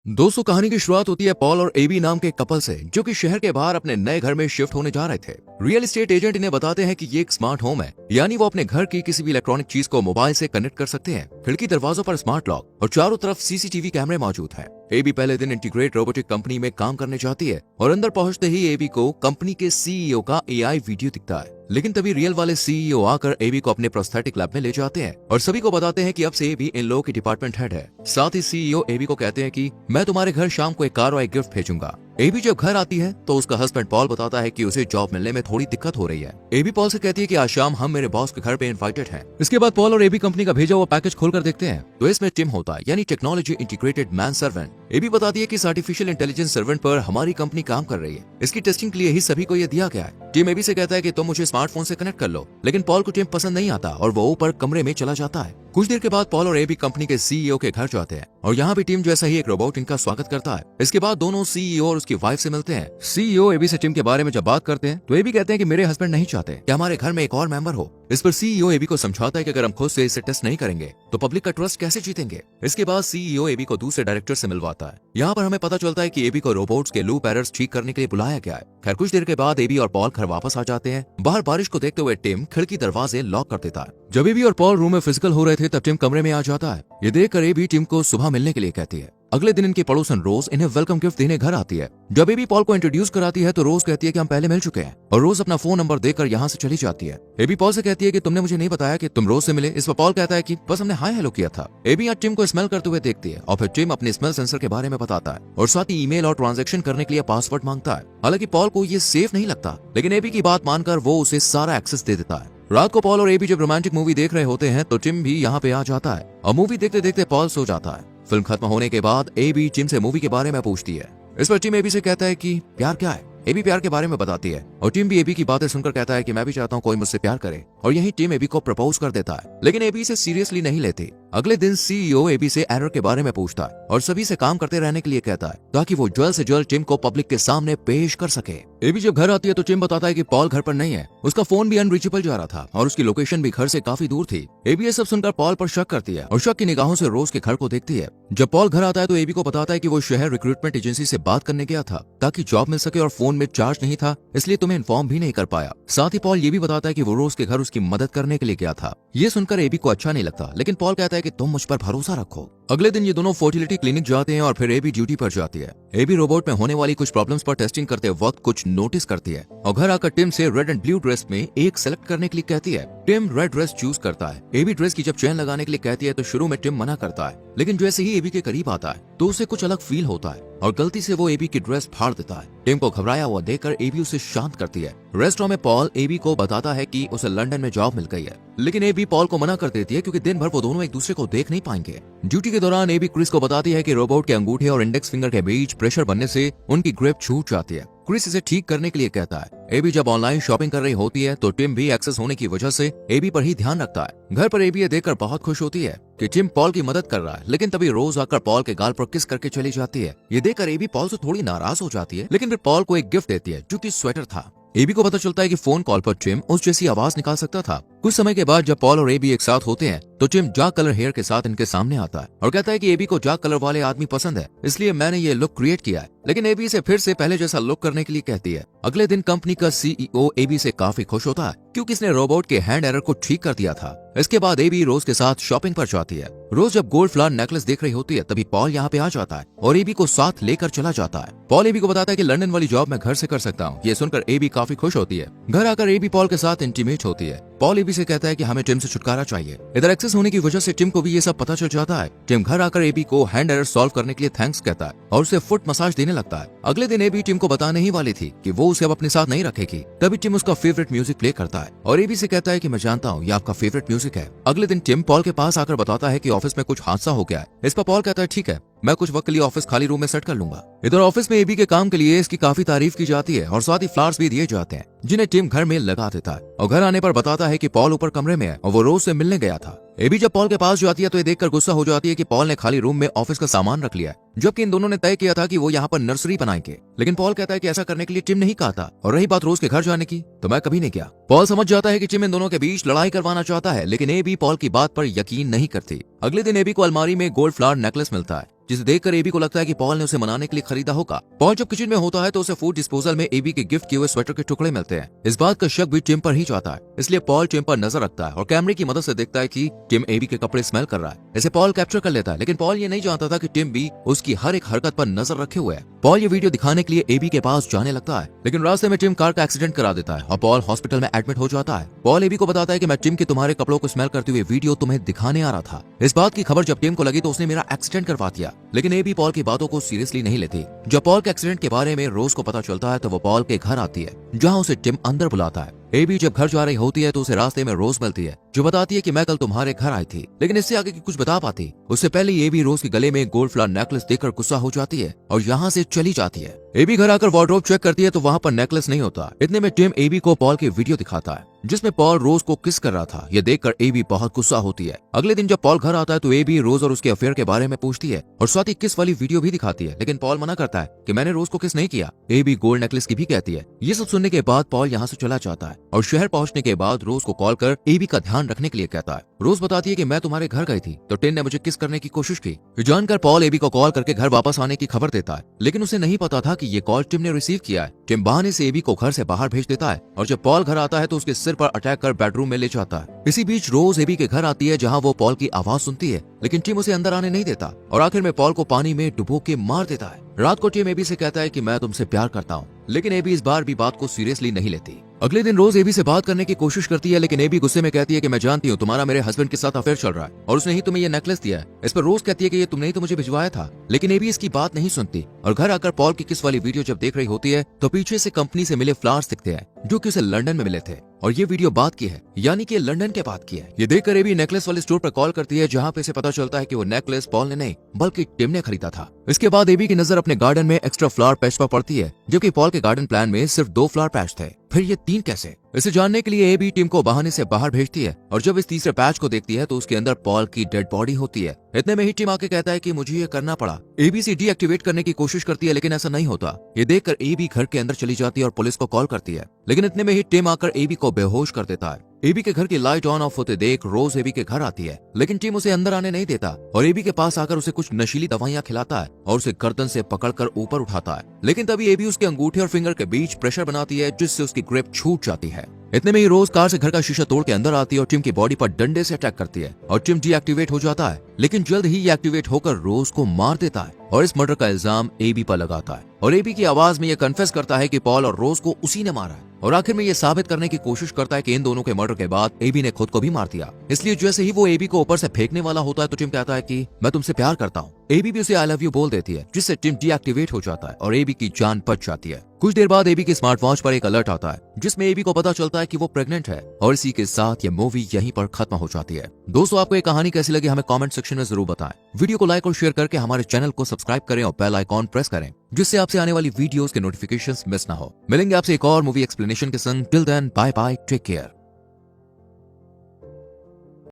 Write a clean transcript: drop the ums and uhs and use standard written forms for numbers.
दोस्तों, कहानी की शुरुआत होती है पॉल और एबी नाम के कपल से, जो कि शहर के बाहर अपने नए घर में शिफ्ट होने जा रहे थे। रियल एस्टेट एजेंट इन्हें बताते हैं कि ये एक स्मार्ट होम है, यानी वो अपने घर की किसी भी इलेक्ट्रॉनिक चीज को मोबाइल से कनेक्ट कर सकते हैं। खिड़की दरवाजों पर स्मार्ट लॉक और चारों तरफ सीसीटीवी कैमरे मौजूद हैं। एबी पहले दिन इंटीग्रेट रोबोटिक कंपनी में काम करने जाती है और अंदर पहुंचते ही एबी को कंपनी के सीईओ का एआई वीडियो दिखता है। लेकिन तभी रियल वाले सीईओ आकर एबी को अपने प्रोस्थेटिक लैब में ले जाते हैं और सभी को बताते हैं कि अब से एबी इन लोगों की डिपार्टमेंट हेड है। साथ ही सीईओ एबी को कहते हैं कि मैं तुम्हारे घर शाम को एक कार और एक गिफ्ट भेजूंगा। एबी जब घर आती है तो उसका हस्बैंड पॉल बताता है कि उसे जॉब मिलने में थोड़ी दिक्कत हो रही है। एबी पॉल से कहती है कि आज शाम हम मेरे बॉस के घर पे इनवाइटेड हैं। इसके बाद पॉल और एबी कंपनी का भेजा हुआ पैकेज खोलकर देखते हैं तो इसमें टिम होता है, यानी टेक्नोलॉजी इंटीग्रेटेड मैन सर्वेंट। एबी बताती है कि आर्टिफिशियल इंटेलिजेंस सर्वेंट पर हमारी कंपनी काम कर रही है। इसकी टेस्टिंग के लिए ही सभी को ये दिया गया है। टिम एबी से कहता है कि तुम मुझे स्मार्टफोन से कनेक्ट कर लो, लेकिन पॉल को टिम पसंद नहीं आता और वो ऊपर कमरे में चला जाता है। कुछ देर के बाद पॉल और एबी कंपनी के सीईओ के घर जाते हैं और यहाँ भी टिम जैसा ही एक रोबोट इनका स्वागत करता है। इसके बाद दोनों सीईओ और उसकी वाइफ से मिलते हैं। सीईओ एबी से टिम के बारे में जब बात करते हैं तो एबी कहते हैं कि मेरे हस्बैंड नहीं चाहते कि हमारे घर में एक और मेंबर हो। इस पर सीईओ एबी को समझाता है कि अगर हम खुद से इसे टेस्ट नहीं करेंगे तो पब्लिक का ट्रस्ट कैसे जीतेंगे। इसके बाद सीईओ एबी को दूसरे डायरेक्टर से मिलवाता है। यहाँ पर हमें पता चलता है कि एबी को रोबोट्स के लूप एरर्स ठीक करने के लिए बुलाया गया है। खैर, कुछ देर के बाद एबी और पॉल घर वापस आ जाते हैं। बाहर बारिश को देखते हुए टिम खिड़की दरवाजे लॉक कर देता है। जब एबी और पॉल रूम में फिजिकल हो रहे थे तब टिम कमरे में आ जाता है। ये देखकर एबी टिम को सुबह मिलने के लिए कहती है। अगले दिन इनकी पड़ोसन रोज इन्हें वेलकम गिफ्ट देने घर आती है। जब एबी पॉल को इंट्रोड्यूस कराती है तो रोज कहती है कि हम पहले मिल चुके हैं और रोज अपना फोन नंबर देकर यहाँ से चली जाती है। एबी पॉल से कहती है कि तुमने मुझे नहीं बताया कि तुम रोज से मिले। इस पर पॉल कहता है कि बस हमने हाय हेलो किया था। एबी यहाँ टिम को स्मेल करते हुए देखती है और फिर टिम अपने स्मेल सेंसर के बारे में बताता है और साथ ही ईमेल और ट्रांजैक्शन करने के लिए पासवर्ड मांगता है। हालांकि पॉल को ये सेफ नहीं लगता, लेकिन एबी की बात मानकर वो उसे सारा एक्सेस दे देता है। रात को पॉल और एबी जब रोमांटिक मूवी देख रहे होते हैं तो टिम भी यहाँ पे आ जाता है और मूवी देखते देखते पॉल सो जाता है। फिल्म खत्म होने के बाद एबी टिम से मूवी के बारे में पूछती है। इस पर टिम एबी से कहता है कि प्यार क्या है। एबी प्यार के बारे में बताती है और टिम भी एबी की बातें सुनकर कहता है कि मैं भी चाहता हूँ कोई मुझसे प्यार करे, और यही टिम एबी को प्रपोज कर देता है। लेकिन एबी इसे सीरियसली नहीं लेती। अगले दिन सीईओ एबी से एरर के बारे में पूछता है और सभी से काम करते रहने के लिए कहता है ताकि वो जल्द से जल्द टिम को पब्लिक के सामने पेश कर सके। एबी जब घर आती है तो टिम बताता है कि पॉल घर पर नहीं है। उसका फोन भी अनरीचेबल जा रहा था और उसकी लोकेशन भी घर से काफी दूर थी। एबी ये सब सुनकर पॉल पर शक करती है और शक की निगाहों से रोज के घर को देखती है। जब पॉल घर आता है तो एबी को बताता है कि वो शहर रिक्रूटमेंट एजेंसी से बात करने गया था ताकि जॉब मिल सके और फोन में चार्ज नहीं था, इसलिए तुम्हें इन्फॉर्म भी नहीं कर पाया। साथ ही पॉल ये भी बताता है कि वो रोज के घर उसकी मदद करने के लिए गया था। ये सुनकर एबी को अच्छा नहीं लगता, लेकिन पॉल कहता है कि तुम मुझ पर भरोसा रखो। अगले दिन ये दोनों फर्टिलिटी क्लिनिक जाते हैं और फिर एबी ड्यूटी पर जाती है। एबी रोबोट में होने वाली कुछ प्रॉब्लम्स पर टेस्टिंग करते वक्त कुछ नोटिस करती है और घर आकर टिम से रेड एंड ब्लू ड्रेस में एक सेलेक्ट करने के लिए कहती है। टिम रेड ड्रेस चूज करता है। एबी ड्रेस की जब चेन लगाने के लिए कहती है तो शुरू में टिम मना करता है, लेकिन जैसे ही एबी के करीब आता है तो उसे कुछ अलग फील होता है और गलती से वो एबी की ड्रेस फाड़ देता है। टिम को घबराया हुआ देखकर एबी उसे शांत करती है। रेस्टोरेंट में पॉल एबी को बताता है कि उसे लंदन में जॉब मिल गई है, लेकिन एबी पॉल को मना कर देती है क्योंकि दिन भर वो दोनों एक दूसरे को देख नहीं पाएंगे। ड्यूटी के दौरान एबी क्रिस को बताती है कि रोबोट के अंगूठे और इंडेक्स फिंगर के बीच प्रेशर बनने से उनकी ग्रिप छूट जाती है। क्रिस इसे ठीक करने के लिए कहता है। एबी जब ऑनलाइन शॉपिंग कर रही होती है तो टिम भी एक्सेस होने की वजह से एबी पर ही ध्यान रखता है। घर पर एबी ये देखकर बहुत खुश होती है कि टिम पॉल की मदद कर रहा है, लेकिन तभी रोज आकर पॉल के गाल पर किस करके चली जाती है। ये देखकर एबी पॉल से थोड़ी नाराज हो जाती है, लेकिन फिर पॉल को एक गिफ्ट देती है जो कि स्वेटर था। एबी को पता चलता है कि फोन कॉल पर टिम उस जैसी आवाज निकाल सकता था। कुछ समय के बाद जब पॉल और एबी एक साथ होते हैं तो टिम जाक कलर हेयर के साथ इनके सामने आता है और कहता है कि एबी को जाक कलर वाले आदमी पसंद है, इसलिए मैंने ये लुक क्रिएट किया है। लेकिन एबी इसे फिर से पहले जैसा लुक करने के लिए कहती है। अगले दिन कंपनी का सीईओ एबी से काफी खुश होता है क्योंकि इसने रोबोट के हैंड एरर को ठीक कर दिया था। इसके बाद एबी रोज के साथ शॉपिंग पर जाती है। रोज जब गोल्ड फ्लावर नेकलेस देख रही होती है तभी पॉल यहाँ पे आ जाता है और एबी को साथ लेकर चला जाता है। पॉल एबी को बताता है कि लंदन वाली जॉब मैं घर से कर सकता हूँ। ये सुनकर एबी काफी खुश होती है। घर आकर एबी पॉल के साथ इंटीमेट होती है। पॉल एबी से कहता है कि हमें टिम से छुटकारा चाहिए। इधर एक्सेस होने की वजह से टिम को भी ये सब पता चल जाता है। टिम घर आकर एबी को हैंड एरर सॉल्व करने के लिए थैंक्स कहता है और उसे फुट मसाज देने लगता है। अगले दिन एबी टिम को बताने ही वाली थी कि वो उसे अब अपने साथ नहीं रखेगी, तभी टिम उसका फेवरेट म्यूजिक प्ले करता है और एबी से कहता है कि मैं जानता हूँ ये आपका फेवरेट म्यूजिक है। अगले दिन टिम पॉल के पास आकर बताता है कि ऑफिस में कुछ हादसा हो गया है। इस पर पॉल कहता है ठीक है, मैं कुछ वक्त के लिए ऑफिस खाली रूम में सेट कर लूंगा। इधर ऑफिस में एबी के काम के लिए इसकी काफी तारीफ की जाती है और साथ ही फ्लावर्स भी दिए जाते हैं जिन्हें टिम घर में लगा देता है और घर आने पर बताता है कि पॉल ऊपर कमरे में है और वो रोज से मिलने गया था। एबी जब पॉल के पास जाती है तो ये देखकर गुस्सा हो जाती है कि पॉल ने खाली रूम में ऑफिस का सामान रख लिया है, जबकि इन दोनों ने तय किया था कि वो यहाँ पर नर्सरी बनाएंगे। लेकिन पॉल कहता है कि ऐसा करने के लिए टिम नहीं कहा था, और रही बात रोज के घर जाने की तो मैं कभी नहीं किया। पॉल समझ जाता है कि टिम इन दोनों के बीच लड़ाई करवाना चाहता है, लेकिन एबी पॉल की बात पर यकीन नहीं करती। अगले दिन एबी को अलमारी में गोल्ड फ्लावर नेकलेस मिलता है जिसे देखकर एबी को लगता है कि पॉल ने उसे मनाने के लिए खरीदा होगा। पॉल जब किचन में होता है तो उसे फूड डिस्पोजल में एबी के गिफ्ट किए हुए स्वेटर के टुकड़े मिलते हैं। इस बात का शक भी टिम पर ही जाता है, इसलिए पॉल टिम पर नजर रखता है और कैमरे की मदद से देखता है कि टिम एबी के कपड़े स्मेल कर रहा है। इसे पॉल कैप्चर कर लेता है, लेकिन पॉल ये नहीं जानता था कि टिम भी उसकी हर एक हरकत पर नजर रखे हुए है। पॉल ये वीडियो दिखाने के लिए एबी के पास जाने लगता है, लेकिन रास्ते में टिम कार का एक्सीडेंट करा देता है और पॉल हॉस्पिटल में एडमिट हो जाता है। पॉल एबी को बताता है कि मैं टिम के तुम्हारे कपड़ों को स्मेल करते हुए वीडियो तुम्हें दिखाने आ रहा था। इस बात की खबर जब टिम को लगी तो उसने मेरा एक्सीडेंट करवा दिया, लेकिन एबी पॉल की बातों को सीरियसली नहीं लेती। जब पॉल के एक्सीडेंट के बारे में रोज को पता चलता है तो वो पॉल के घर आती है, जहाँ उसे टिम अंदर बुलाता है। एबी जब घर जा रही होती है तो उसे रास्ते में रोज मिलती है, जो बताती है कि मैं कल तुम्हारे घर आई थी, लेकिन इससे आगे की कुछ बता पाती। उससे पहले एबी रोज के गले में गोल्ड फ्लावर नेकलेस देखकर गुस्सा हो जाती है और यहाँ से चली जाती है। एबी घर आकर वार्डरोब चेक करती है तो वहाँ पर नेकलेस नहीं होता। इतने में टिम एबी को पॉल की वीडियो दिखाता है, जिसमें पॉल रोज को किस कर रहा था। ये देखकर एबी बहुत गुस्सा होती है। अगले दिन जब पॉल घर आता है तो एबी रोज और उसके अफेयर के बारे में पूछती है और साथ ही किस वाली वीडियो भी दिखाती है, लेकिन पॉल मना करता है कि मैंने रोज को किस नहीं किया। एबी गोल्ड नेकलेस की भी कहती है। ये सब सुनने के बाद पॉल यहाँ से चला जाता है और शहर पहुंचने के बाद रोज को कॉल कर एबी का ध्यान रखने के लिए कहता है। रोज बताती है कि मैं तुम्हारे घर गई थी तो टिम ने मुझे किस करने की कोशिश की। जानकर पॉल एबी को कॉल करके घर वापस आने की खबर देता है, लेकिन उसे नहीं पता था कि ये कॉल टिम ने रिसीव किया है। टिम बहाने से एबी को घर से बाहर भेज देता है और जब पॉल घर आता है तो उसके सिर पर अटैक कर बेडरूम में ले जाता है। इसी बीच रोज एबी के घर आती है, जहाँ वो पॉल की आवाज सुनती है, लेकिन टिम उसे अंदर आने नहीं देता और आखिर में पॉल को पानी में डुबो के मार देता है। रात को टिम एबी से कहता है कि मैं तुमसे प्यार करता हूँ, लेकिन एबी इस बार भी बात को सीरियसली नहीं लेती। अगले दिन रोज एबी से बात करने की कोशिश करती है, लेकिन एबी गुस्से में कहती है कि मैं जानती हूँ तुम्हारा मेरे हस्बैंड के साथ अफेयर चल रहा है और उसने ही तुम्हें ये नेकलेस दिया है। इस पर रोज कहती है कि ये तुमने ही तो मुझे भिजवाया था, लेकिन एबी इसकी बात नहीं सुनती और घर आकर पॉल की किस वाली वीडियो जब देख रही होती है तो पीछे से कंपनी से मिले फ्लावर्स दिखते हैं, जो कि उसे लंदन में मिले थे और ये वीडियो बात की है, यानी कि लंदन के बात की है। ये देखकर एबी नेकलेस वाले स्टोर पर कॉल करती है, जहाँ पे इसे पता चलता है कि वो नेकलेस पॉल ने नहीं बल्कि टिम ने खरीदा था। इसके बाद एबी की नजर अपने गार्डन में एक्स्ट्रा फ्लावर पैच पर पड़ती है, जबकि पॉल के गार्डन प्लान में सिर्फ 2 फ्लावर पैच थे, फिर ये 3 कैसे? इसे जानने के लिए एबी टिम को बहाने से बाहर भेजती है और जब इस तीसरे पैच को देखती है तो उसके अंदर पॉल की डेड बॉडी होती है। इतने में ही टिम आके कहता है कि मुझे ये करना पड़ा। एबी से डीएक्टिवेट करने की कोशिश करती है, लेकिन ऐसा नहीं होता। ये देखकर एबी घर के अंदर चली जाती है और पुलिस को कॉल करती है, लेकिन इतने में ही टिम आकर एबी को बेहोश कर देता है। एबी के घर की लाइट ऑन ऑफ होते देख रोज एबी के घर आती है, लेकिन टिम उसे अंदर आने नहीं देता और एबी के पास आकर उसे कुछ नशीली दवाइयां खिलाता है और उसे गर्दन से पकड़कर ऊपर उठाता है, लेकिन तभी एबी उसके अंगूठे और फिंगर के बीच प्रेशर बनाती है, जिससे उसकी ग्रिप छूट जाती है। इतने में ही रोज कार से घर का शीशा तोड़ के अंदर आती है और टिम की बॉडी पर डंडे से अटैक करती है और टिम डीएक्टिवेट हो जाता है, लेकिन जल्द ही ये एक्टिवेट होकर रोज को मार देता है और इस मर्डर का इल्जाम एबी पर लगाता है और एबी की आवाज में ये कन्फेस करता है कि पॉल और रोज को उसी ने मारा है और आखिर में ये साबित करने की कोशिश करता है कि इन दोनों के मर्डर के बाद एबी ने खुद को भी मार दिया। इसलिए जैसे ही वो एबी को ऊपर से फेंकने वाला होता है तो टिम कहता है कि मैं तुमसे प्यार करता हूँ। एबी भी उसे आई लव यू बोल देती है, जिससे टिम डीएक्टिवेट हो जाता है और एबी की जान बच जाती है। कुछ देर बाद एबी के स्मार्ट वॉच पर एक अलर्ट आता है, जिसमें एबी को पता चलता है कि वो प्रेग्नेंट है और इसी के साथ ये मूवी यहीं पर खत्म हो जाती है। दोस्तों, आपको ये कहानी कैसी लगी हमें कमेंट सेक्शन में जरूर बताएं। वीडियो को लाइक और शेयर करके हमारे चैनल को सब्सक्राइब करें और बेल आइकॉन प्रेस करें, जिससे आपसे आने वाली वीडियोस के नोटिफिकेशंस मिस ना हो। मिलेंगे आपसे एक और मूवी एक्सप्लेनेशन के संग। Till then, bye bye, take care.